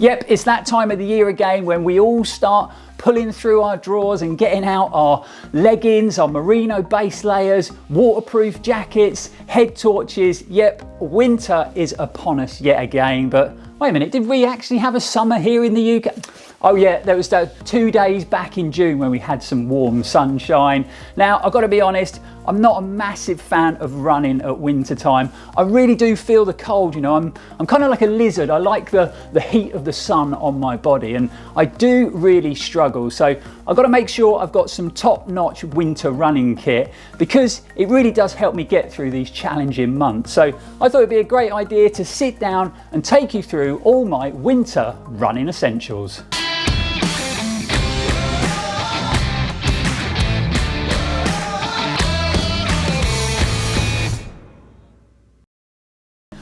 Yep, it's that time of the year again when we all start pulling through our drawers and getting out our leggings, our merino base layers, waterproof jackets, head torches. Yep, winter is upon us yet again. But wait a minute, did we actually have a summer here in the UK? Oh yeah, there was 2 days back in June when we had some warm sunshine. Now, I've got to be honest, I'm not a massive fan of running at winter time. I really do feel the cold, you know, I'm kind of like a lizard. I like the heat of the sun on my body, and I do really struggle. So I've got to make sure I've got some top-notch winter running kit, because it really does help me get through these challenging months. So I thought it'd be a great idea to sit down and take you through all my winter running essentials.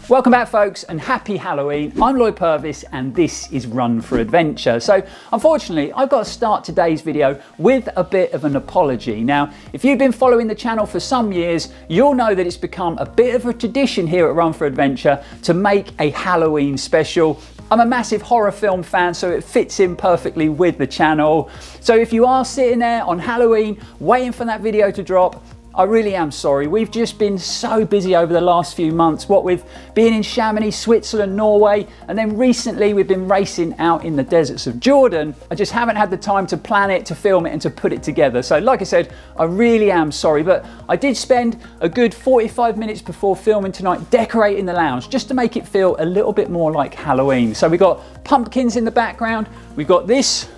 Welcome back, folks, and happy Halloween. I'm Lloyd Purvis and this is Run4Adventure. So unfortunately, I've got to start today's video with a bit of an apology. Now, if you've been following the channel for some years, you'll know that it's become a bit of a tradition here at Run4Adventure to make a Halloween special. I'm a massive horror film fan, so it fits in perfectly with the channel. So if you are sitting there on Halloween waiting for that video to drop, I really am sorry. We've just been so busy over the last few months, what with being in Chamonix, Switzerland, Norway, and then recently we've been racing out in the deserts of Jordan. I just haven't had the time to plan it, to film it, and to put it together. So like I said, I really am sorry, but I did spend a good 45 minutes before filming tonight decorating the lounge, just to make it feel a little bit more like Halloween. So we've got pumpkins in the background, we've got this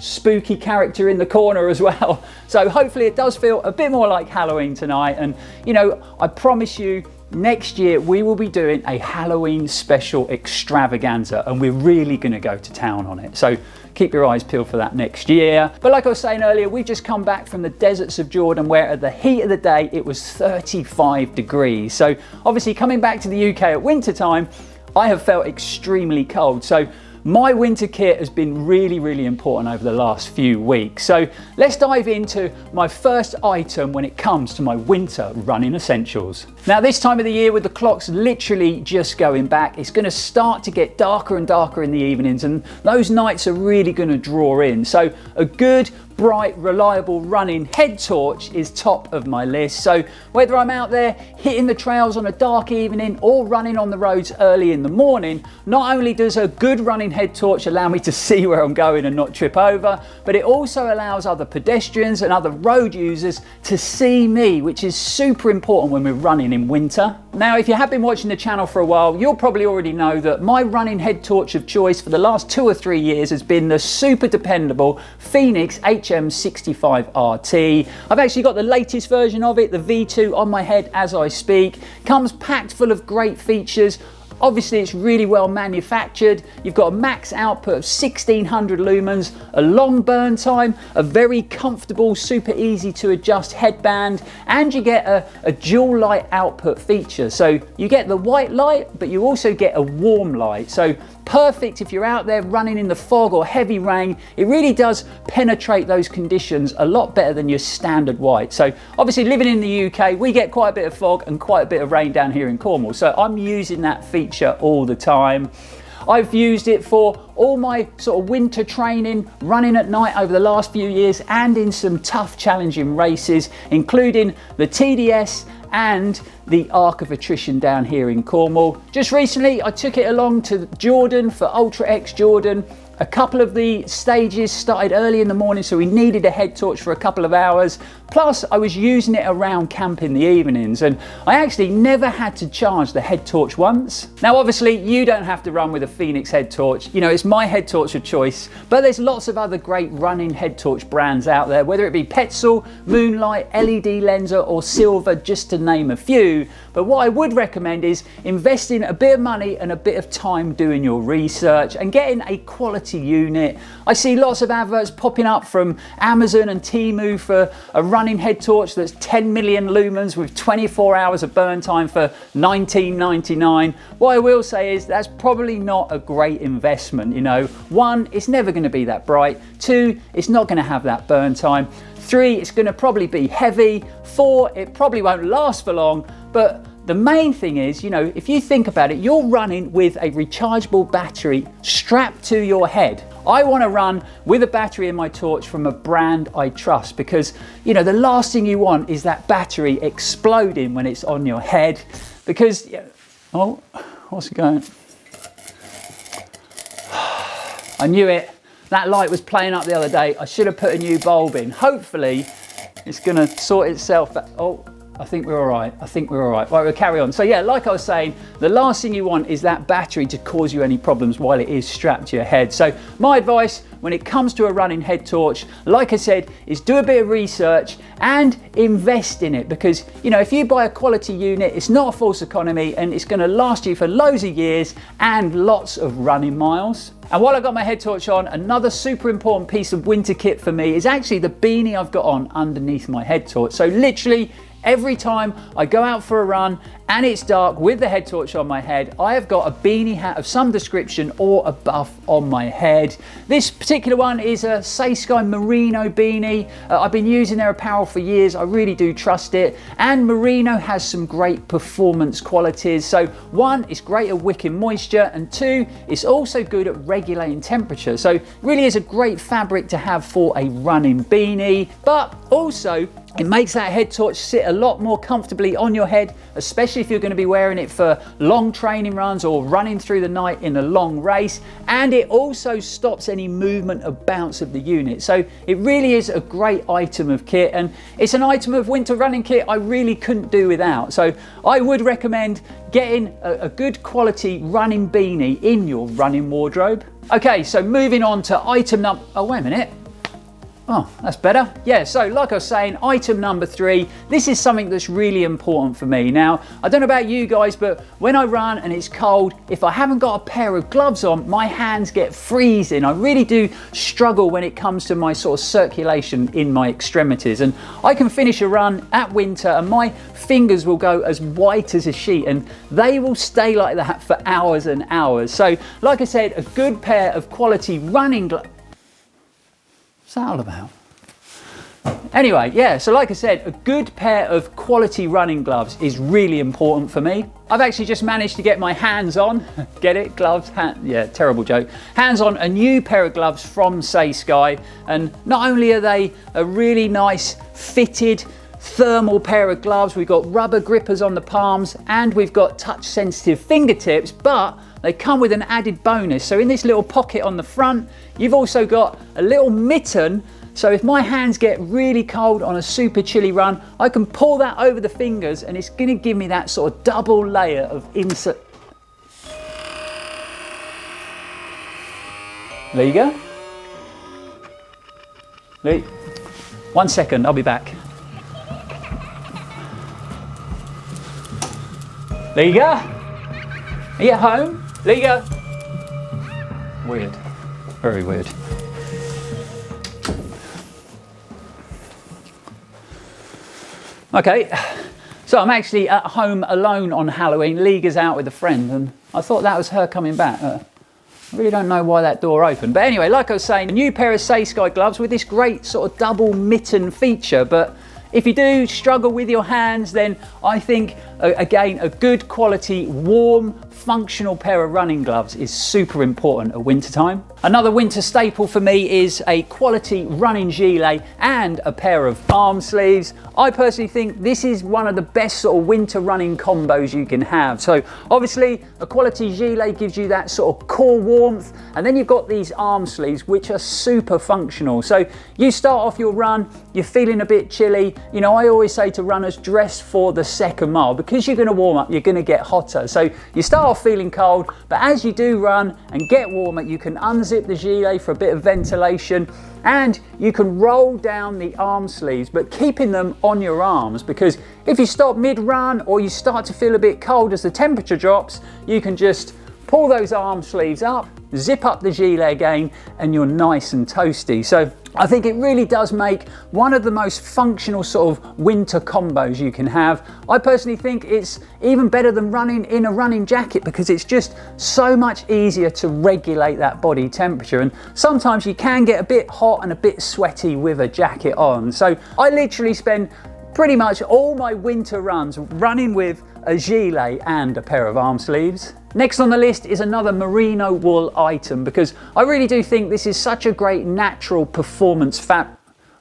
spooky character in the corner as well. So hopefully it does feel a bit more like Halloween tonight. And you know, I promise you, next year we will be doing a Halloween special extravaganza, and we're really going to go to town on it. So keep your eyes peeled for that next year. But like I was saying earlier, we've just come back from the deserts of Jordan, where at the heat of the day it was 35 degrees. So obviously coming back to the UK at winter time, I have felt extremely cold. So my winter kit has been really important over the last few weeks. So let's dive into my first item when it comes to my winter running essentials. Now, this time of the year, with the clocks literally just going back, it's going to start to get darker and darker in the evenings, and those nights are really going to draw in. So a good, bright, reliable running head torch is top of my list. So whether I'm out there hitting the trails on a dark evening or running on the roads early in the morning, not only does a good running head torch allow me to see where I'm going and not trip over, but it also allows other pedestrians and other road users to see me, which is super important when we're running in winter. Now, if you have been watching the channel for a while, you'll probably already know that my running head torch of choice for the last 2 or 3 years has been the super dependable Phoenix HM65 RT. I've actually got the latest version of it, the V2, on my head as I speak. Comes packed full of great features. Obviously, it's really well manufactured. You've got a max output of 1600 lumens, a long burn time, a very comfortable, super easy to adjust headband, and you get a dual light output feature. So you get the white light, but you also get a warm light. So perfect if you're out there running in the fog or heavy rain. It really does penetrate those conditions a lot better than your standard white. So obviously, living in the UK, we get quite a bit of fog and quite a bit of rain down here in Cornwall. So I'm using that feature all the time. I've used it for all my sort of winter training, running at night over the last few years, and in some tough, challenging races, including the TDS and the Arc of Attrition down here in Cornwall. Just recently, I took it along to Jordan for Ultra X Jordan. A couple of the stages started early in the morning, so we needed a head torch for a couple of hours. Plus, I was using it around camp in the evenings, and I actually never had to charge the head torch once. Now, obviously, you don't have to run with a Phoenix head torch. You know, it's my head torch of choice, but there's lots of other great running head torch brands out there, whether it be Petzl, Moonlight, LED Lenser, or Silver, just to name a few. But what I would recommend is investing a bit of money and a bit of time doing your research and getting a quality unit. I see lots of adverts popping up from Amazon and Temu for a running head torch that's 10 million lumens with 24 hours of burn time for $19.99. What I will say is that's probably not a great investment. You know, 1, it's never going to be that bright. 2, it's not going to have that burn time. 3, it's going to probably be heavy. 4, it probably won't last for long. But the main thing is, you know, if you think about it, you're running with a rechargeable battery strapped to your head. I want to run with a battery in my torch from a brand I trust, because, you know, the last thing you want is that battery exploding when it's on your head, because, oh, what's it going? I knew it. That light was playing up the other day. I should have put a new bulb in. Hopefully it's gonna sort itself out. Oh, I think we're all right. I think we're all right. Right, we'll carry on. So yeah, like I was saying, the last thing you want is that battery to cause you any problems while it is strapped to your head. So my advice when it comes to a running head torch, like I said, is do a bit of research and invest in it, because, you know, if you buy a quality unit, it's not a false economy and it's going to last you for loads of years and lots of running miles. And while I've got my head torch on, another super important piece of winter kit for me is actually the beanie I've got on underneath my head torch. So literally every time I go out for a run and it's dark with the head torch on my head, I have got a beanie hat of some description or a buff on my head. This particular one is a Sky Merino beanie. I've been using their apparel for years. I really do trust it. And Merino has some great performance qualities. So one, it's great at wicking moisture, and two, it's also good at regulating temperature. So really is a great fabric to have for a running beanie, but also it makes that head torch sit a lot more comfortably on your head, especially if you're going to be wearing it for long training runs or running through the night in a long race. And it also stops any movement or bounce of the unit. So it really is a great item of kit, and it's an item of winter running kit I really couldn't do without. So I would recommend getting a good quality running beanie in your running wardrobe. Okay, so moving on to item number, oh wait a minute. Oh, that's better. Yeah, so like I was saying, item number 3, this is something that's really important for me. Now, I don't know about you guys, but when I run and it's cold, if I haven't got a pair of gloves on, my hands get freezing. I really do struggle when it comes to my sort of circulation in my extremities. And I can finish a run at winter and my fingers will go as white as a sheet, and they will stay like that for hours and hours. So, like I said, a good pair of quality running gloves. What's that all about? Anyway, yeah, so like I said, a good pair of quality running gloves is really important for me. I've actually just managed to get my hands on, get it, gloves, yeah, terrible joke, hands on a new pair of gloves from Sky, and not only are they a really nice fitted thermal pair of gloves, we've got rubber grippers on the palms and we've got touch sensitive fingertips, but they come with an added bonus. So in this little pocket on the front, you've also got a little mitten. So if my hands get really cold on a super chilly run, I can pull that over the fingers and it's going to give me that sort of double layer of insert. There you go. 1 second, I'll be back. There you go. Are you at home? There you go. Weird. Very weird. Okay, so I'm actually at home alone on Halloween. Liga's out with a friend, and I thought that was her coming back. I really don't know why that door opened. But anyway, like I was saying, a new pair of Sky gloves with this great sort of double mitten feature. But if you do struggle with your hands, then I think, again, a good quality, warm, functional pair of running gloves is super important at winter time. Another winter staple for me is a quality running gilet and a pair of arm sleeves. I personally think this is one of the best sort of winter running combos you can have. So obviously a quality gilet gives you that sort of core warmth, and then you've got these arm sleeves which are super functional. So you start off your run, you're feeling a bit chilly. You know, I always say to runners, dress for the second mile, because you're going to warm up, you're going to get hotter. So you start off feeling cold, but as you do run and get warmer, you can unzip the gilet for a bit of ventilation, and you can roll down the arm sleeves, but keeping them on your arms, because if you stop mid-run or you start to feel a bit cold as the temperature drops, you can just pull those arm sleeves up, zip up the gilet again, and you're nice and toasty. So I think it really does make one of the most functional sort of winter combos you can have. I personally think it's even better than running in a running jacket, because it's just so much easier to regulate that body temperature. And sometimes you can get a bit hot and a bit sweaty with a jacket on. So I literally spend pretty much all my winter runs running with a gilet and a pair of arm sleeves. Next on the list is another merino wool item, because I really do think this is such a great natural performance fabric.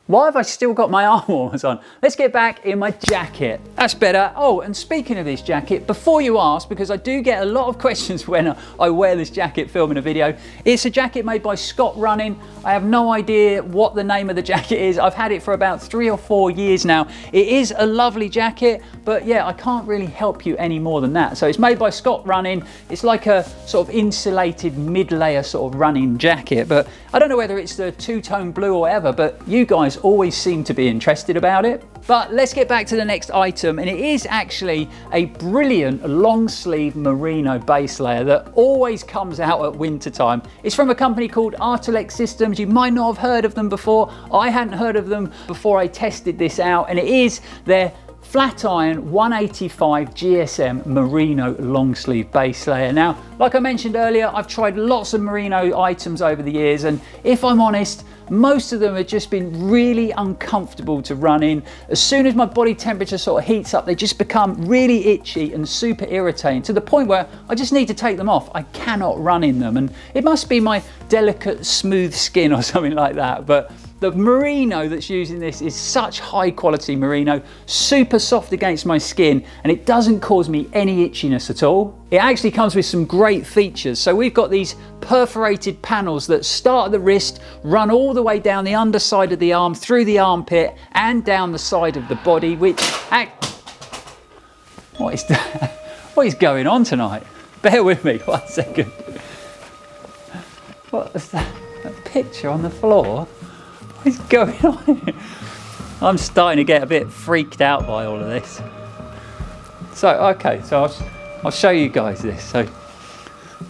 Why have I still got my arm warmers on? Let's get back in my jacket. That's better. Oh, and speaking of this jacket, before you ask, because I do get a lot of questions when I wear this jacket filming a video, it's a jacket made by Scott Running. I have no idea what the name of the jacket is. I've had it for about 3 or 4 years now. It is a lovely jacket, but yeah, I can't really help you any more than that. So it's made by Scott Running. It's like a sort of insulated mid-layer sort of running jacket, but I don't know whether it's the two-tone blue or whatever, but you guys always seem to be interested about it. But let's get back to the next item, and it is actually a brilliant long sleeve merino base layer that always comes out at winter time. It's from a company called Artelec Systems. You might not have heard of them before. I hadn't heard of them before I tested this out, and it is their flat iron 185 GSM merino long sleeve base layer. Now, like I mentioned earlier, I've tried lots of merino items over the years, and if I'm honest, most of them have just been really uncomfortable to run in. As soon as my body temperature sort of heats up, they just become really itchy and super irritating, to the point where I just need to take them off. I cannot run in them, and it must be my delicate smooth skin or something like that, but the merino that's using this is such high quality merino, super soft against my skin, and it doesn't cause me any itchiness at all. It actually comes with some great features. So we've got these perforated panels that start at the wrist, run all the way down the underside of the arm, through the armpit, and down the side of the body, which... What is that? What is going on tonight? Bear with me 1 second. What is that? A picture on the floor? What is going on here? I'm starting to get a bit freaked out by all of this. So, okay, so I'll show you guys this. So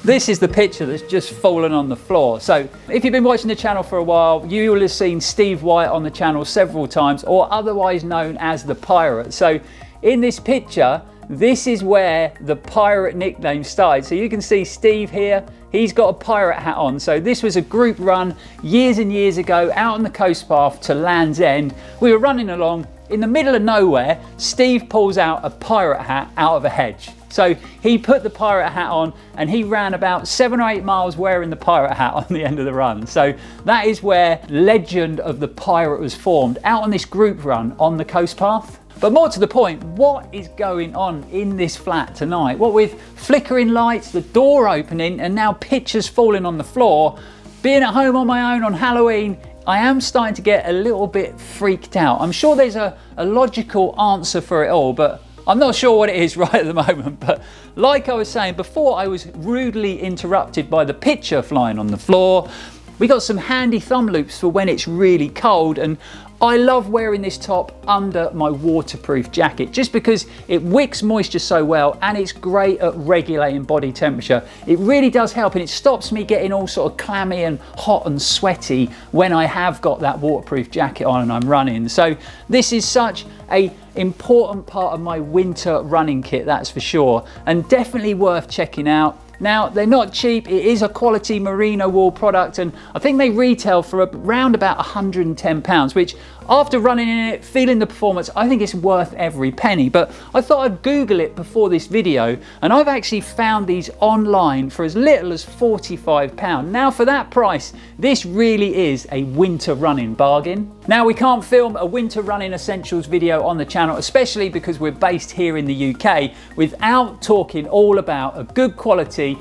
this is the picture that's just fallen on the floor. So if you've been watching the channel for a while, you will have seen Steve White on the channel several times, or otherwise known as the Pirate. So in this picture, this is where the pirate nickname started. So you can see Steve here, he's got a pirate hat on. So this was a group run years and years ago out on the coast path to Land's End. We were running along, in the middle of nowhere, Steve pulls out a pirate hat out of a hedge. So he put the pirate hat on and he ran about 7 or 8 miles wearing the pirate hat on the end of the run. So that is where legend of the pirate was formed, out on this group run on the coast path. But more to the point, what is going on in this flat tonight? What with flickering lights, the door opening, and now pictures falling on the floor, being at home on my own on Halloween, I am starting to get a little bit freaked out. I'm sure there's a logical answer for it all, but I'm not sure what it is right at the moment. But like I was saying before, I was rudely interrupted by the picture flying on the floor. We got some handy thumb loops for when it's really cold, and I love wearing this top under my waterproof jacket just because it wicks moisture so well, and it's great at regulating body temperature. It really does help, and it stops me getting all sort of clammy and hot and sweaty when I have got that waterproof jacket on and I'm running. So this is such an important part of my winter running kit, that's for sure, and definitely worth checking out. Now, they're not cheap. It is a quality merino wool product, and I think they retail for around about £110, which after running in it, feeling the performance, I think it's worth every penny. But I thought I'd Google it before this video, and I've actually found these online for as little as £45. Now, for that price, this really is a winter running bargain. Now, we can't film a winter running essentials video on the channel, especially because we're based here in the UK, without talking all about a good quality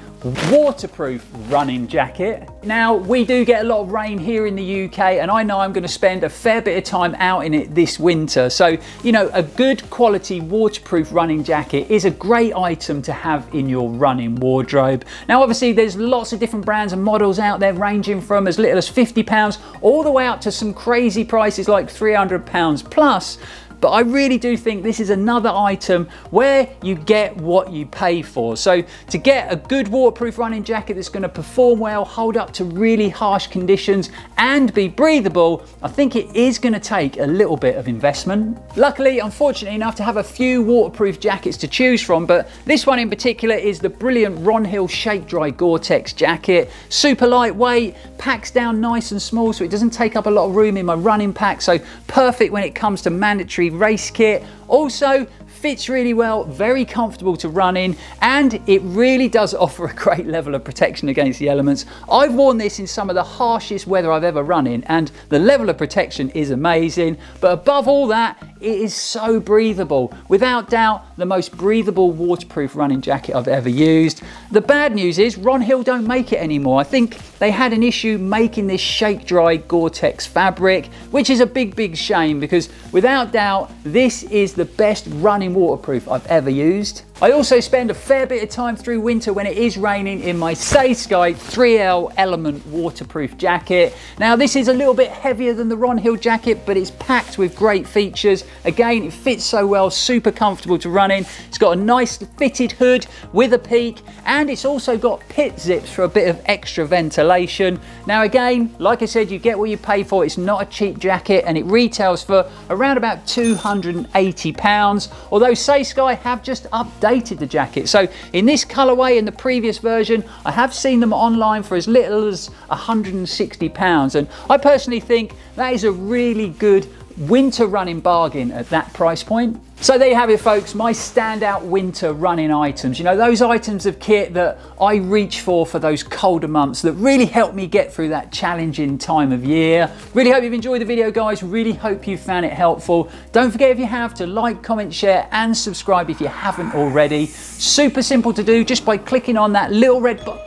waterproof running jacket. Now, we do get a lot of rain here in the UK, and I know I'm going to spend a fair bit of time out in it this winter. So, you know, a good quality waterproof running jacket is a great item to have in your running wardrobe. Now, obviously, there's lots of different brands and models out there, ranging from as little as £50 all the way up to some crazy prices like £300 plus. But I really do think this is another item where you get what you pay for. So to get a good waterproof running jacket that's going to perform well, hold up to really harsh conditions, and be breathable, I think it is going to take a little bit of investment. Luckily, I'm fortunate enough to have a few waterproof jackets to choose from, but this one in particular is the brilliant Ron Hill Shake Dry Gore-Tex jacket. Super lightweight, packs down nice and small, so it doesn't take up a lot of room in my running pack, so perfect when it comes to mandatory race kit. Also fits really well, very comfortable to run in, and it really does offer a great level of protection against the elements. I've worn this in some of the harshest weather I've ever run in, and the level of protection is amazing. But above all that, it is so breathable. Without doubt, the most breathable waterproof running jacket I've ever used. The bad news is Ron Hill don't make it anymore. I think they had an issue making this shake dry Gore-Tex fabric, which is a big shame, because without doubt, this is the best running waterproof I've ever used. I also spend a fair bit of time through winter when it is raining in my Say Sky 3L Element waterproof jacket. Now this is a little bit heavier than the Ron Hill jacket, but it's packed with great features. Again, it fits so well, super comfortable to run in. It's got a nice fitted hood with a peak, and it's also got pit zips for a bit of extra ventilation. Now again, like I said, you get what you pay for. It's not a cheap jacket, and it retails for around about £280, although Say Sky have just updated the jacket. So in this colorway, in the previous version, I have seen them online for as little as £160, and I personally think that is a really good winter running bargain at that price point. So there you have it, folks, my standout winter running items. You know, those items of kit that I reach for those colder months, that really help me get through that challenging time of year. Really hope you've enjoyed the video, guys. Really hope you found it helpful. Don't forget, if you have, to like, comment, share and subscribe if you haven't already. Super simple to do, just by clicking on that little red button.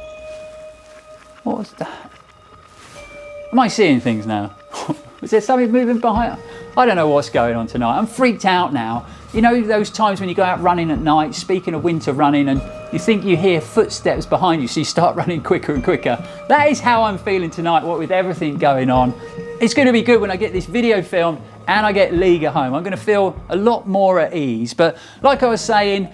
What was that? Am I seeing things now? Was there something moving behind? I don't know what's going on tonight. I'm freaked out now. You know those times when you go out running at night, speaking of winter running, and you think you hear footsteps behind you, so you start running quicker and quicker? That is how I'm feeling tonight, what with everything going on. It's going to be good when I get this video filmed and I get League at home. I'm going to feel a lot more at ease. But like I was saying,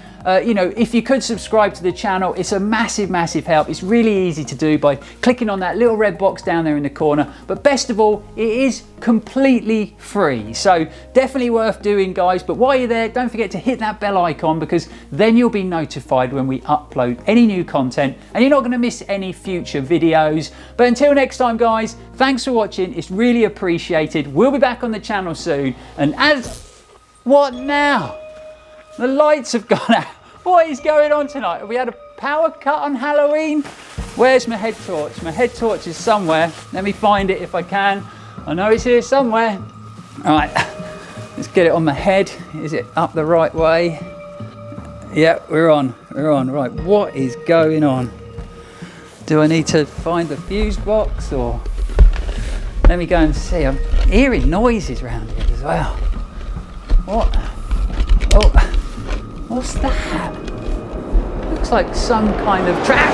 you know, if you could subscribe to the channel, it's a massive help. It's really easy to do by clicking on that little red box down there in the corner. But best of all, it is completely free. So definitely worth doing, guys. But while you're there, don't forget to hit that bell icon, because then you'll be notified when we upload any new content and you're not going to miss any future videos. But until next time, guys, thanks for watching. It's really appreciated. We'll be back on the channel soon. And as... what now? The lights have gone out. What is going on tonight? Have we had a power cut on Halloween? Where's my head torch? My head torch is somewhere. Let me find it if I can. I know it's here somewhere. All right, let's get it on my head. Is it up the right way? Yeah, we're on. Right, what is going on? Do I need to find the fuse box, or... let me go and see. I'm hearing noises around here as well. What? Oh, what's that? Looks like some kind of trap.